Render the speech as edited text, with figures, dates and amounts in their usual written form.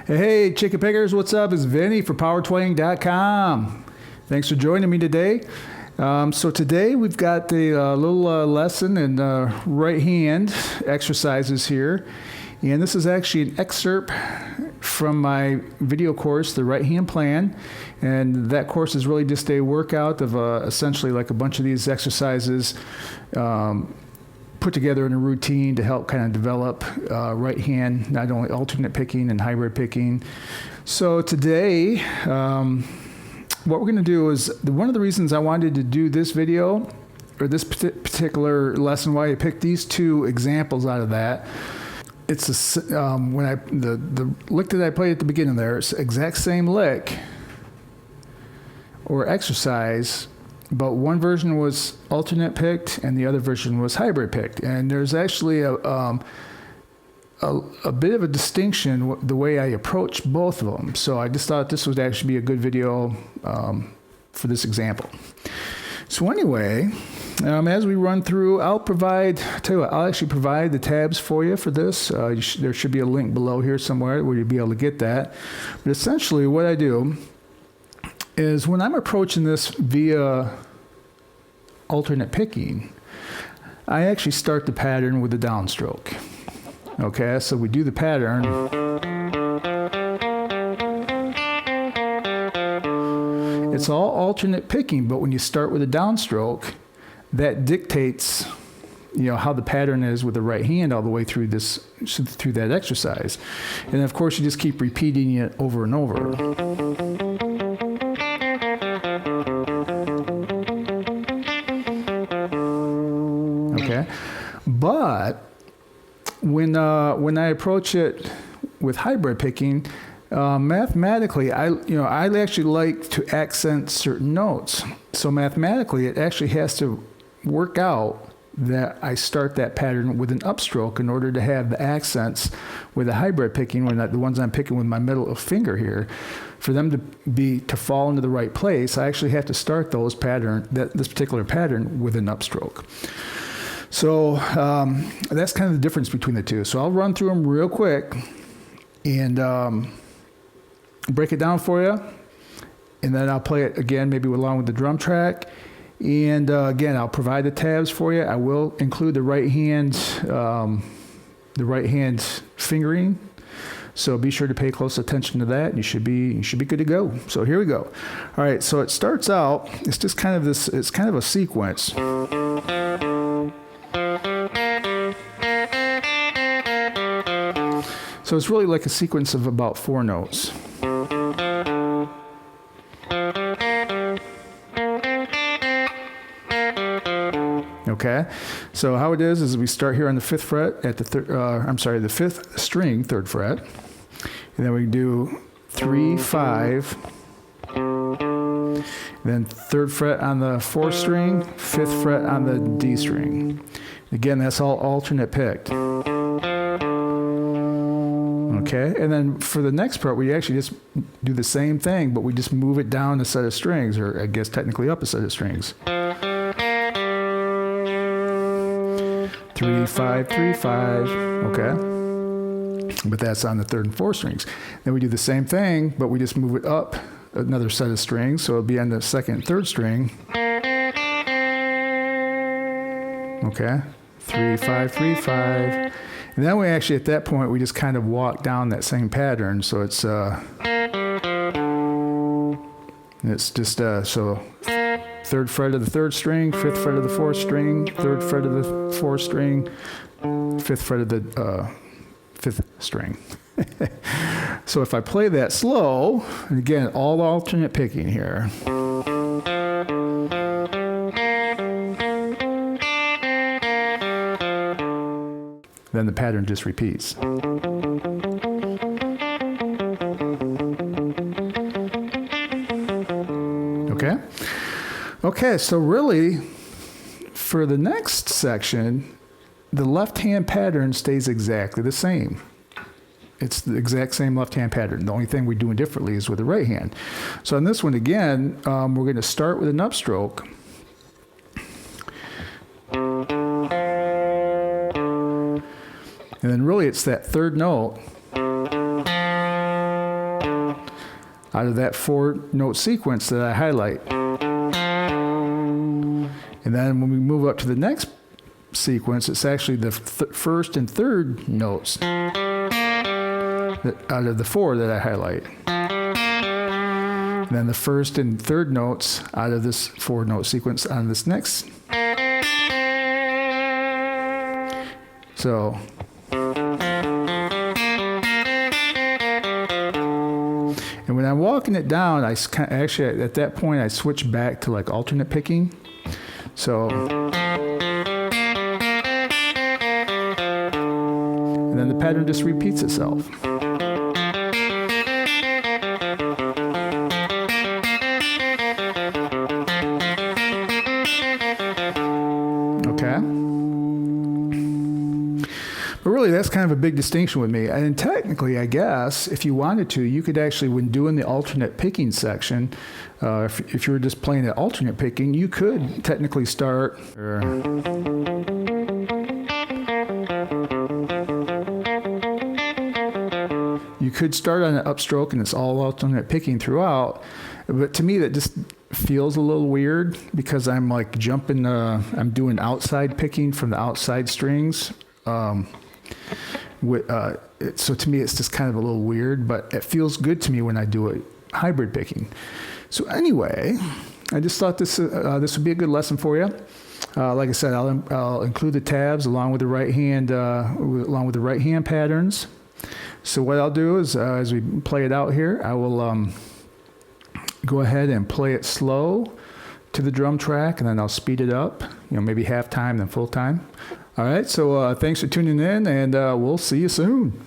Hey, chicken pickers, what's up? It's Vinnie for PowerTwang.com. Thanks for joining me today. So today we've got the little lesson in right hand exercises here. And this is actually an excerpt from my video course, The Right Hand Plan. And that course is really just a workout of essentially like a bunch of these exercises put together in a routine to help kind of develop right hand, not only alternate picking and hybrid picking. So today, what we're going to do is, one of the reasons I wanted to do this video, or this particular lesson, why I picked these two examples out of that, it's the lick that I played at the beginning there, it's the exact same lick or exercise, but one version was alternate picked and the other version was hybrid picked. And there's actually a bit of a distinction the way I approach both of them. So I just thought this would actually be a good video for this example. So anyway, as we run through, I'll actually provide the tabs for you for this. There should be a link below here somewhere where you'll be able to get that. But essentially what I do is when I'm approaching this via alternate picking, I actually start the pattern with a downstroke. Okay, so we do the pattern. It's all alternate picking, but when you start with a downstroke, that dictates, how the pattern is with the right hand all the way through that exercise. And of course, you just keep repeating it over and over. Okay, but when I approach it with hybrid picking, mathematically, I actually like to accent certain notes. So mathematically, it actually has to work out that I start that pattern with an upstroke in order to have the accents with the hybrid picking, the ones I'm picking with my middle finger here, for them to fall into the right place. I actually have to start this particular pattern with an upstroke. So that's kind of the difference between the two. So I'll run through them real quick and break it down for you. And then I'll play it again, maybe along with the drum track. And again, I'll provide the tabs for you. I will include the right hand fingering. So be sure to pay close attention to that. You should be good to go. So here we go. All right. So it starts out. It's just kind of this. It's kind of a sequence. So it's really like a sequence of about 4 notes. Okay, so how it is we start here on the 5th fret at the 5th string, 3rd fret, and then we do 3, 5, then 3rd fret on the 4th string, 5th fret on the D string. Again, that's all alternate picked. Okay, and then for the next part, we actually just do the same thing, but we just move it down a set of strings, or I guess technically up a set of strings. 3, 5, 3, 5, okay? But that's on the 3rd and 4th strings. Then we do the same thing, but we just move it up another set of strings, so it'll be on the 2nd and 3rd string. Okay, 3, 5, 3, 5. And then we actually, at that point, we just kind of walk down that same pattern. So it's just, so 3rd fret of the 3rd string, 5th fret of the 4th string, 3rd fret of the 4th string, 5th fret of the 5th string. So if I play that slow, and again, all alternate picking here. Then the pattern just repeats. Okay, so really, for the next section, the left-hand pattern stays exactly the same. It's the exact same left-hand pattern. The only thing we're doing differently is with the right hand. So on this one, again, we're going to start with an upstroke. And then really it's that third note out of that 4-note sequence that I highlight. And then when we move up to the next sequence, it's actually the first and third notes out of the 4 that I highlight. And then the first and third notes out of this 4-note sequence on this next. So, and when I'm walking it down, actually at that point I switch back to like alternate picking. So, and then the pattern just repeats itself. Okay. But really, that's kind of a big distinction with me. And technically, I guess, if you wanted to, you could actually, when doing the alternate picking section, if you were just playing the alternate picking, you could technically start. You could start on an upstroke and it's all alternate picking throughout. But to me, that just feels a little weird because I'm like jumping, I'm doing outside picking from the outside strings. So to me, it's just kind of a little weird, but it feels good to me when I do it hybrid picking. So anyway, I just thought this would be a good lesson for you. Like I said, I'll include the tabs along with the right hand patterns. So what I'll do is, as we play it out here, I will go ahead and play it slow to the drum track, and then I'll speed it up. Maybe half time, then full time. All right, so thanks for tuning in, and we'll see you soon.